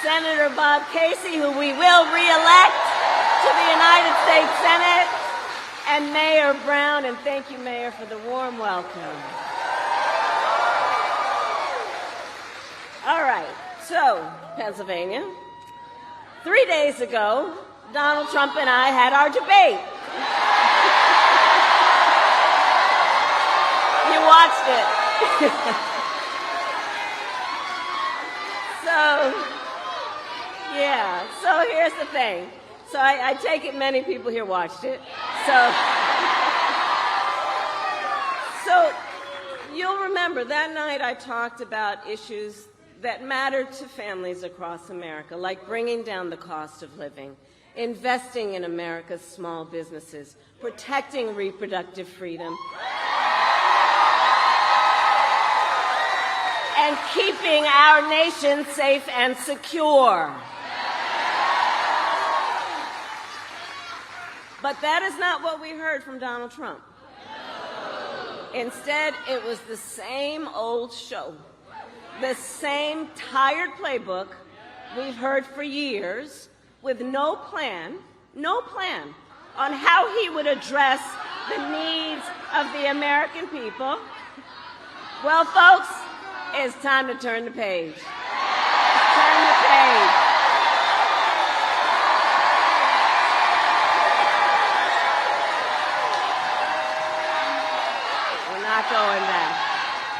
Senator Bob Casey, who we will re-elect to the United States Senate, and Mayor Brown. And thank you, Mayor, for the warm welcome. All right, so, Pennsylvania, 3 days ago, Donald Trump and I had our debate. You watched it. So here's the thing. So I take it many people here watched it. So you'll remember that night I talked about issues that matter to families across America, like bringing down the cost of living, investing in America's small businesses, protecting reproductive freedom, and keeping our nation safe and secure. But that is not what we heard from Donald Trump. Instead, it was the same old show, the same tired playbook we've heard for years, with no plan on how he would address the needs of the American people. Well, folks, it's time to turn the page. Turn the page. We're not going back.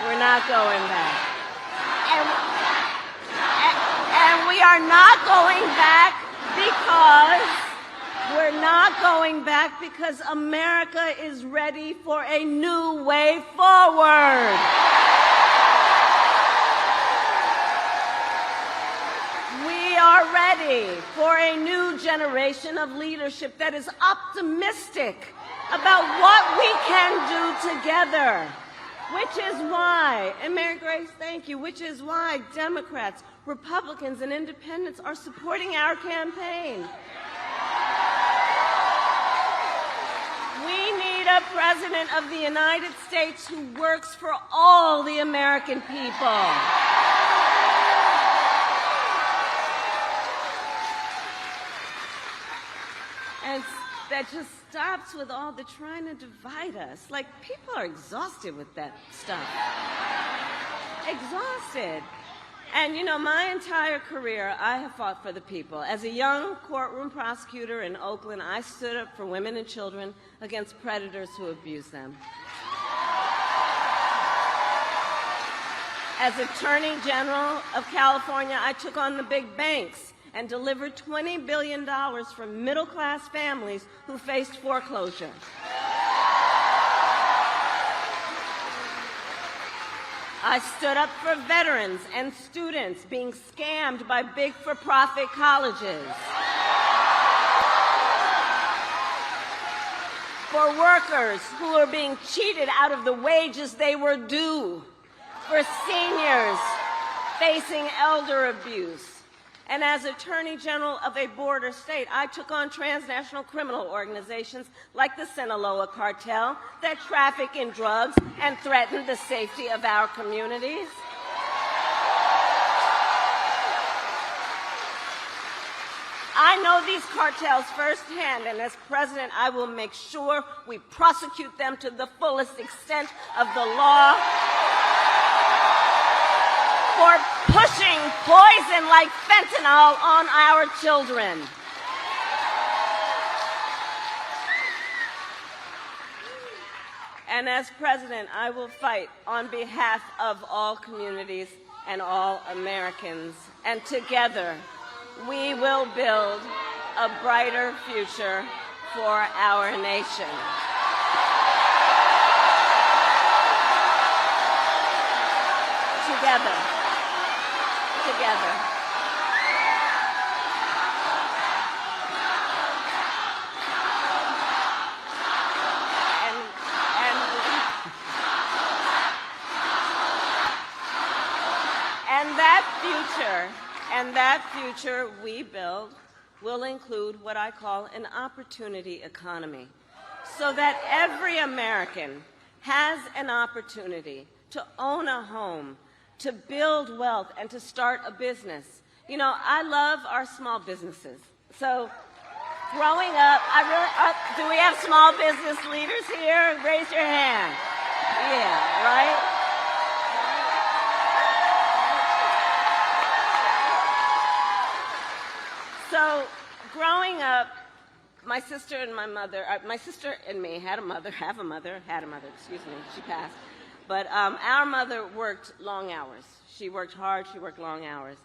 We're not going back. And we are not going back because America is ready for a new way forward. We are ready for a new generation of leadership that is optimistic about what we can do together. Which is why, and Mary Grace, thank you, which is why Democrats, Republicans, and Independents are supporting our campaign. We need a President of the United States who works for all the American people. And that just stops with all the trying to divide us. Like, people are exhausted with that stuff. Exhausted. And, you know, my entire career, I have fought for the people. As a young courtroom prosecutor in Oakland, I stood up for women and children against predators who abuse them. As Attorney General of California, I took on the big banks and delivered $20 billion for middle-class families who faced foreclosure. I stood up for veterans and students being scammed by big for-profit colleges. For workers who are being cheated out of the wages they were due. For seniors facing elder abuse. And as Attorney General of a border state, I took on transnational criminal organizations like the Sinaloa cartel that traffic in drugs and threaten the safety of our communities. I know these cartels firsthand, and as president, I will make sure we prosecute them to the fullest extent of the law for pushing poison like fentanyl on our children. And as president, I will fight on behalf of all communities and all Americans. And together, we will build a brighter future for our nation. Together. And that future we build will include what I call an opportunity economy, so that every American has an opportunity to own a home, to build wealth, and to start a business. You know, I love our small businesses. So growing up, do we have small business leaders here? Raise your hand. Yeah, right? So growing up, my sister and me have a mother, excuse me, she passed. But our mother worked long hours. She worked hard, she worked long hours.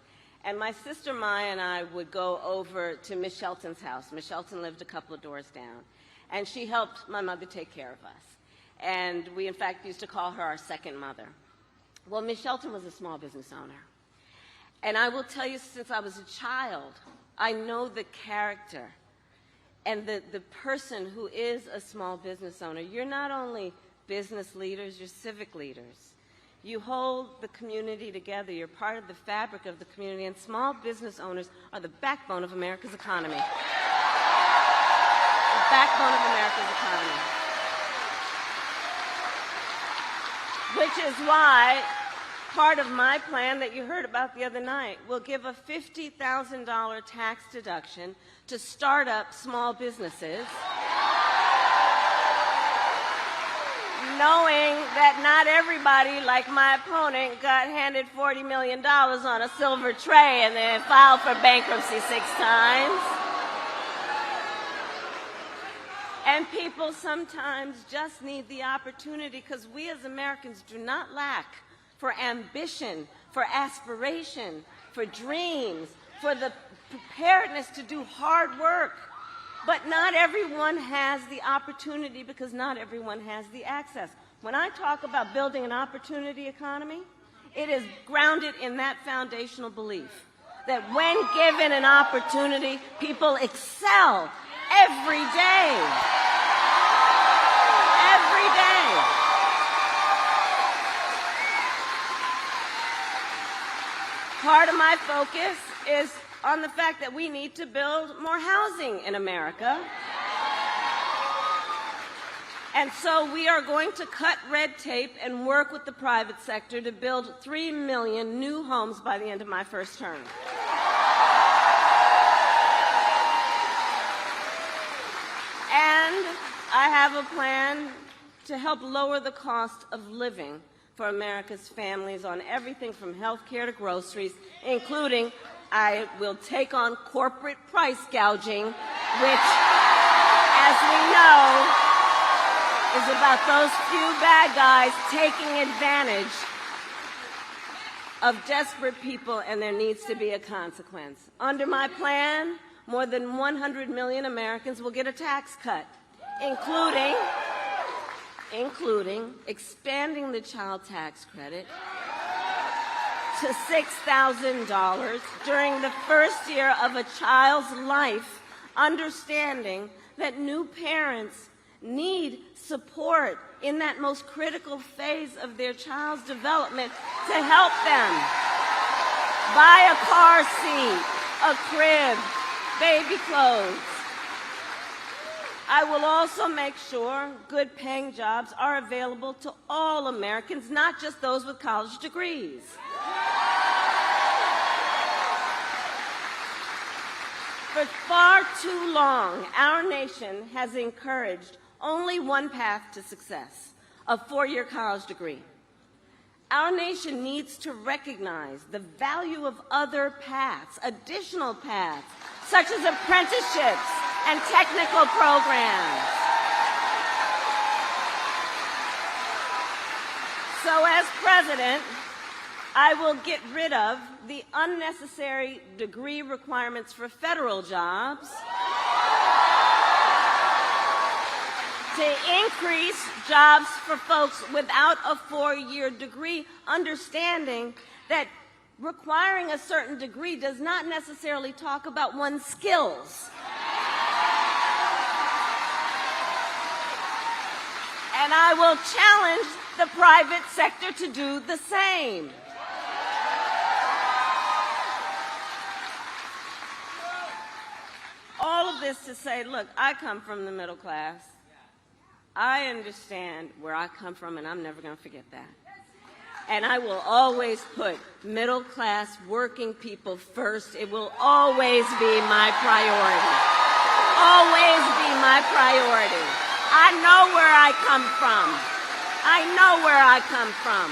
And my sister Maya and I would go over to Miss Shelton's house. Miss Shelton lived a couple of doors down. And she helped my mother take care of us. And we, in fact, used to call her our second mother. Well, Miss Shelton was a small business owner. And I will tell you, since I was a child, I know the character and the person who is a small business owner. You're not only business leaders, you're civic leaders. You hold the community together. You're part of the fabric of the community, and small business owners are the backbone of America's economy. The backbone of America's economy. Which is why part of my plan that you heard about the other night will give a $50,000 tax deduction to start up small businesses, knowing that not everybody, like my opponent, got handed $40 million on a silver tray and then filed for bankruptcy 6 times. And people sometimes just need the opportunity, because we as Americans do not lack for ambition, for aspiration, for dreams, for the preparedness to do hard work. But not everyone has the opportunity, because not everyone has the access. When I talk about building an opportunity economy, it is grounded in that foundational belief that when given an opportunity, people excel every day. Every day. Part of my focus is on the fact that we need to build more housing in America. And so we are going to cut red tape and work with the private sector to build 3 million new homes by the end of my first term. And I have a plan to help lower the cost of living for America's families on everything from health care to groceries, including I will take on corporate price gouging, which, as we know, is about those few bad guys taking advantage of desperate people, and there needs to be a consequence. Under my plan, more than 100 million Americans will get a tax cut, including expanding the child tax credit to $6,000 during the first year of a child's life, understanding that new parents need support in that most critical phase of their child's development to help them buy a car seat, a crib, baby clothes. I will also make sure good-paying jobs are available to all Americans, not just those with college degrees. For far too long, our nation has encouraged only one path to success, a 4-year college degree. Our nation needs to recognize the value of other paths, additional paths, such as apprenticeships and technical programs. So as president, I will get rid of the unnecessary degree requirements for federal jobs to increase jobs for folks without a 4-year degree, understanding that requiring a certain degree does not necessarily talk about one's skills. And I will challenge the private sector to do the same. All of this to say, look, I come from the middle class. I understand where I come from, and I'm never going to forget that. And I will always put middle-class working people first. It will always be my priority. Always be my priority. I know where I come from. I know where I come from.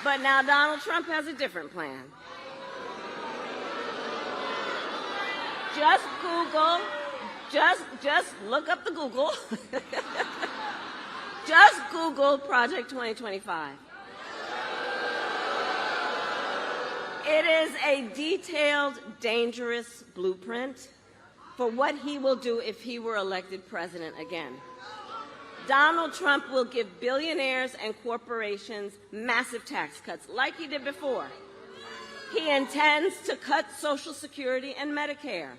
But now Donald Trump has a different plan. Just Google, just look up the Google. Just Google Project 2025. It is a detailed, dangerous blueprint for what he will do if he were elected president again. Donald Trump will give billionaires and corporations massive tax cuts like he did before. He intends to cut Social Security and Medicare.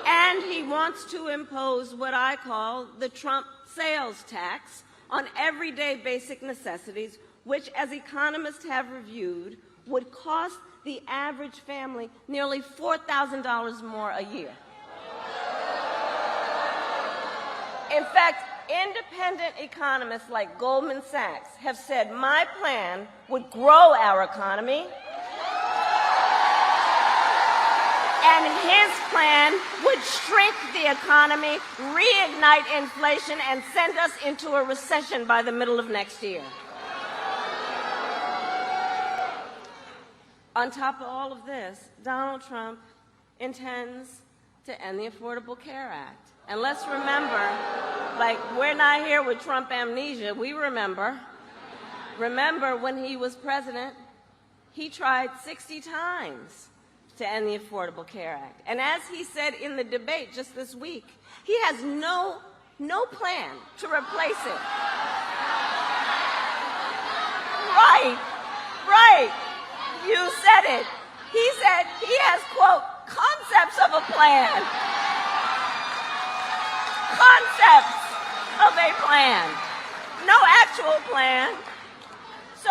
And he wants to impose what I call the Trump sales tax on everyday basic necessities, which, as economists have reviewed, would cost the average family nearly $4,000 more a year. In fact, independent economists like Goldman Sachs have said my plan would grow our economy, and his plan would shrink the economy, reignite inflation, and send us into a recession by the middle of next year. On top of all of this, Donald Trump intends to end the Affordable Care Act. And let's remember, like, we're not here with Trump amnesia. We remember. Remember when he was president, he tried 60 times to end the Affordable Care Act. And as he said in the debate just this week, he has no plan to replace it. Right. You said it. He said he has, quote, concepts of a plan. Concepts of a plan. No actual plan. So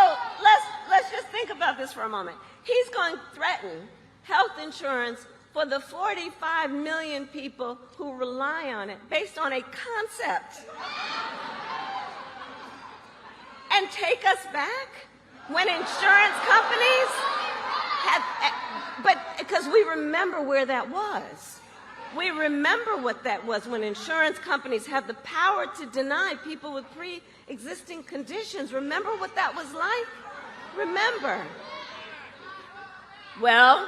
let's just think about this for a moment. He's going to threaten health insurance for the 45 million people who rely on it based on a concept. And take us back when insurance companies but because we remember where that was. We remember what that was when insurance companies had the power to deny people with pre-existing conditions. Remember what that was like? Remember. Well,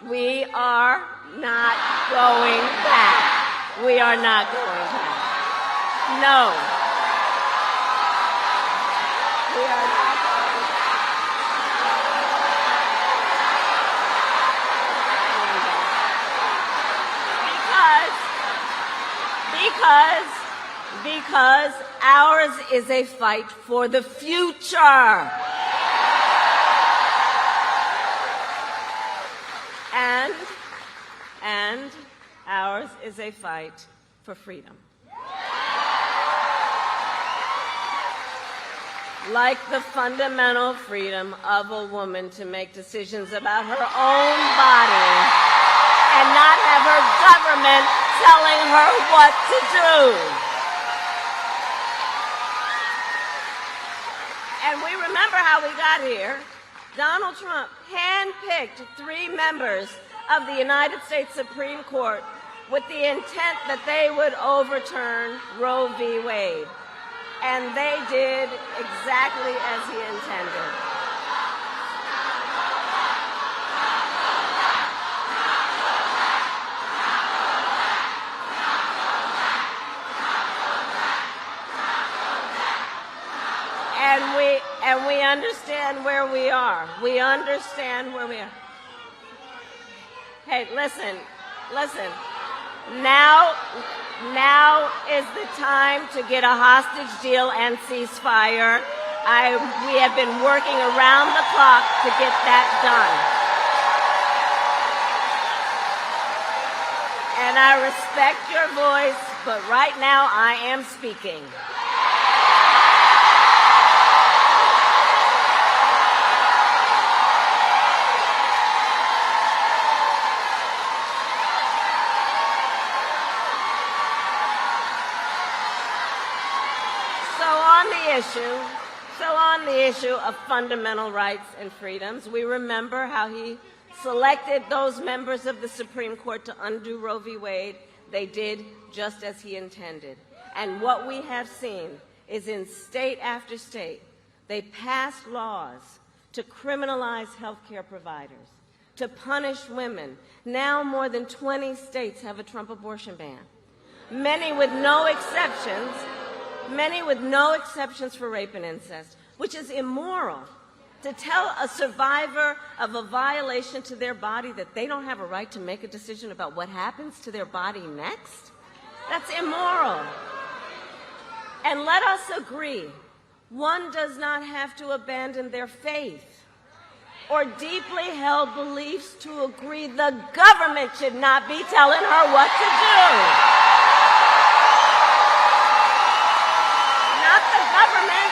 we are not going back. We are not going back. No. We are not going back. Because ours is a fight for the future. And ours is a fight for freedom. Like the fundamental freedom of a woman to make decisions about her own body and not have her government telling her what to do. And we remember how we got here. Donald Trump handpicked 3 members of the United States Supreme Court with the intent that they would overturn Roe v. Wade. And they did exactly as he intended. And we understand where we are. We understand where we are. Hey, listen. Now is the time to get a hostage deal and ceasefire. We have been working around the clock to get that done. And I respect your voice, but right now I am speaking. issue of fundamental rights and freedoms, we remember how he selected those members of the Supreme Court to undo Roe v. Wade. They did just as he intended. And what we have seen is in state after state, they passed laws to criminalize healthcare providers, to punish women. Now more than 20 states have a Trump abortion ban. Many with no exceptions for rape and incest, which is immoral. To tell a survivor of a violation to their body that they don't have a right to make a decision about what happens to their body next, that's immoral. And let us agree, one does not have to abandon their faith or deeply held beliefs to agree the government should not be telling her what to do. Not the government.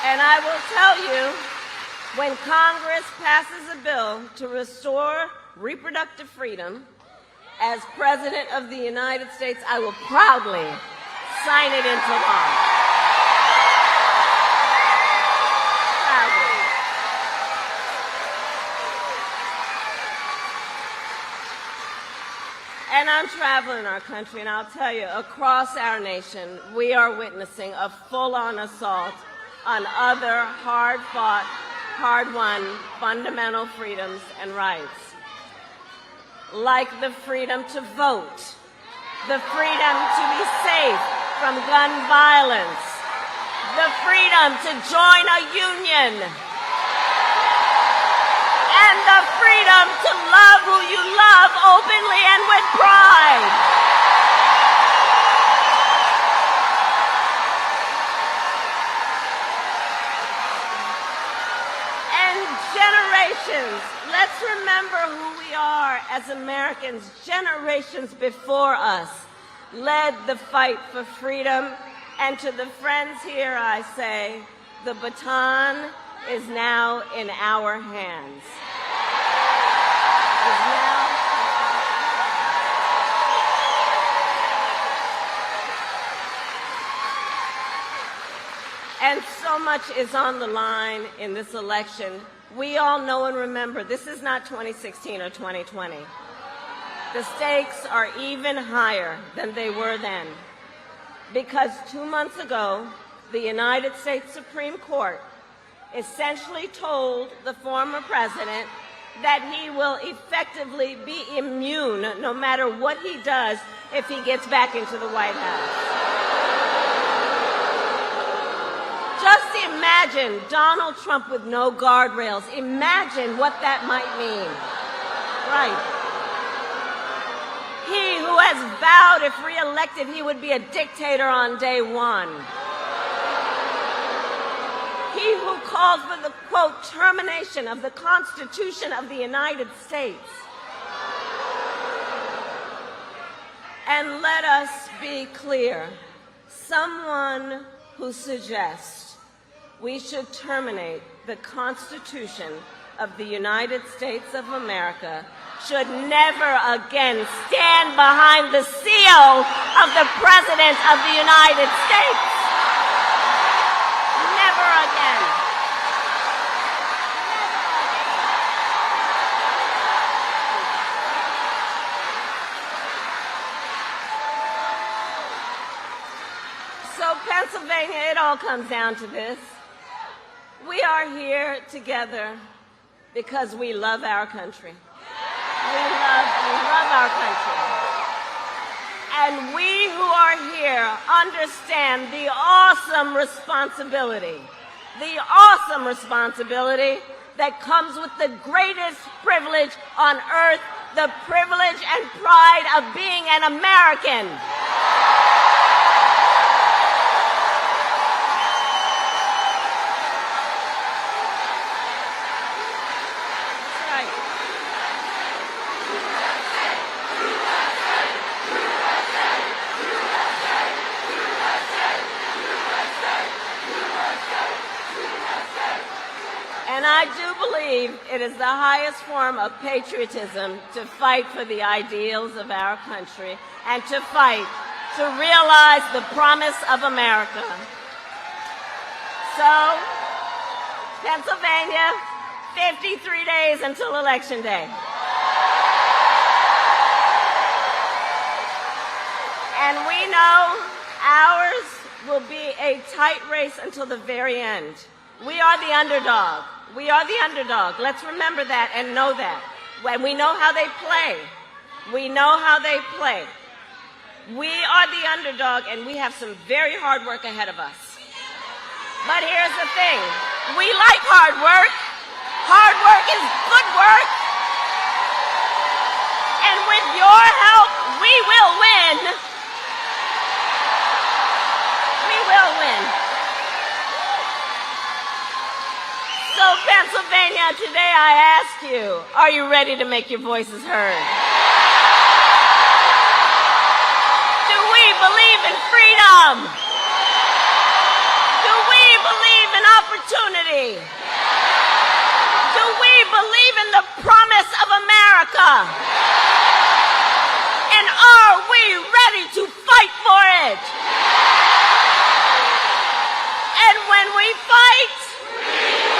And I will tell you, when Congress passes a bill to restore reproductive freedom, as President of the United States, I will proudly sign it into law. Proudly. And I'm traveling our country, and I'll tell you, across our nation, we are witnessing a full-on assault on other hard-fought, hard-won fundamental freedoms and rights, like the freedom to vote, the freedom to be safe from gun violence, the freedom to join a union, and the freedom to love who you love openly and with pride. Let's remember who we are as Americans. Generations before us led the fight for freedom. And to the friends here, I say, the baton is now in our hands. And so much is on the line in this election. We all know and remember, this is not 2016 or 2020. The stakes are even higher than they were then. Because 2 months ago, the United States Supreme Court essentially told the former president that he will effectively be immune no matter what he does if he gets back into the White House. Just imagine Donald Trump with no guardrails. Imagine what that might mean. Right. He who has vowed if reelected he would be a dictator on day one. He who called for the, quote, termination of the Constitution of the United States. And let us be clear, someone who suggests we should terminate the Constitution of the United States of America should never again stand behind the seal of the President of the United States. Never again. So Pennsylvania, it all comes down to this. We are here together because we love our country. We love our country. And we who are here understand the awesome responsibility that comes with the greatest privilege on earth, the privilege and pride of being an American. And I do believe it is the highest form of patriotism to fight for the ideals of our country and to fight to realize the promise of America. So, Pennsylvania, 53 days until Election Day. And we know ours will be a tight race until the very end. We are the underdog. We are the underdog. Let's remember that and know that. When we know how they play. We know how they play. We are the underdog, and we have some very hard work ahead of us. But here's the thing. We like hard work. Hard work is good work. And with your help, we will win. We will win. So, Pennsylvania, today I ask you, are you ready to make your voices heard? Do we believe in freedom? Do we believe in opportunity? Do we believe in the promise of America? And are we ready to fight for it? And when we fight,